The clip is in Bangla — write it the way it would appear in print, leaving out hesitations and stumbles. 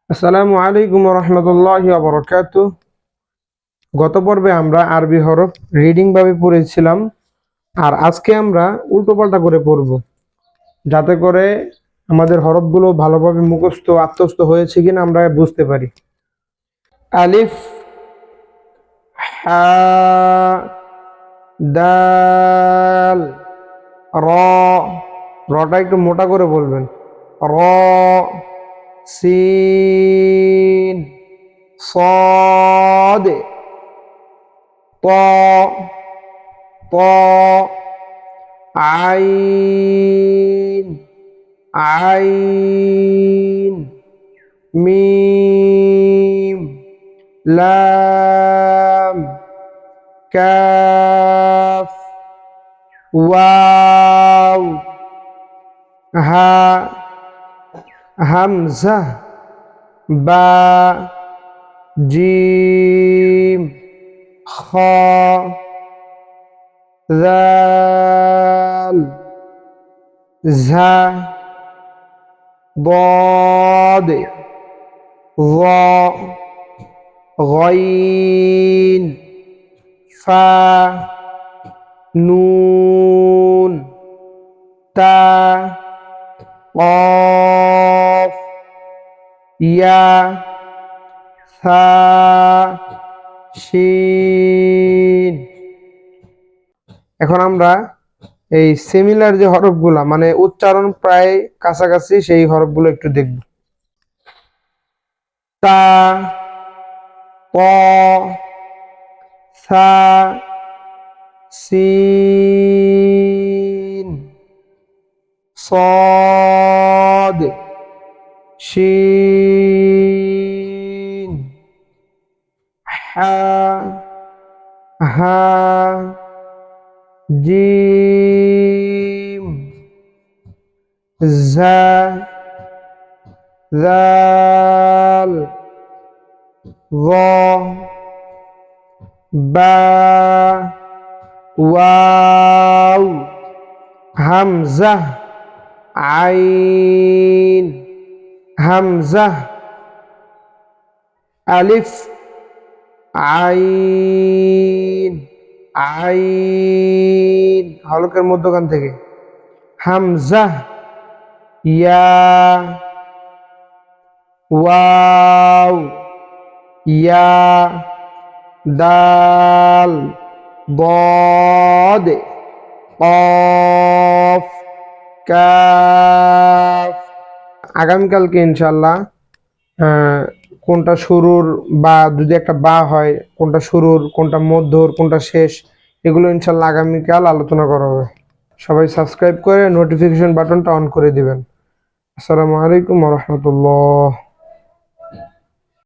আসসালামু আলাইকুম রহমতুল্লাহি ওয়া বারাকাতুহু। গত পর্বে আমরা আরবি হরফ রিডিং ভাবে পড়েছিলাম, আর আজকে আমরা উল্টোপাল্টা করে পড়ব, যাতে করে আমাদের হরফগুলো ভালোভাবে মুখস্থ আত্মস্থ হয়েছে কিনা আমরা বুঝতে পারি। আলিফ, হা, দাল, র। রটা একটু মোটা করে বলবেন। র, সিন, صاد طاء طاء عين عين ميم لام كاف واو ها همزة با جيم خا ذال زا ضاد ظا غين فا نون تا قاف يا ثا শিন। এখন আমরা এই সিমিলার যে হরফগুলা, মানে উচ্চারণ প্রায় কাছাকাছি, সেই হরফগুলো একটু দেখব। তা, ত, সা, সিন, صاد শিন, হা, হা, জিম, জা, জাল, য, বা, ওয়াও, হামজা, আইন, হামজা, আলিফ, আইন, আইন হলকের মধ্যখান থেকে, হামজা, ইয়া, ওয়াও, ইয়া, দাল, ضاد قاف কাফ। আগামীকালকে ইনশাল্লাহ কোনটা শুরুর, বা যদি একটা বা হয়, কোনটা শুরুর, কোনটা মধ্যর, কোনটা শেষ, এগুলো ইনশাল্লাহ আগামীকাল আলোচনা করা হবে। সবাই সাবস্ক্রাইব করে নোটিফিকেশন বাটনটা অন করে দিবেন। আসসালামু আলাইকুম ওয়া রাহমাতুল্লাহ।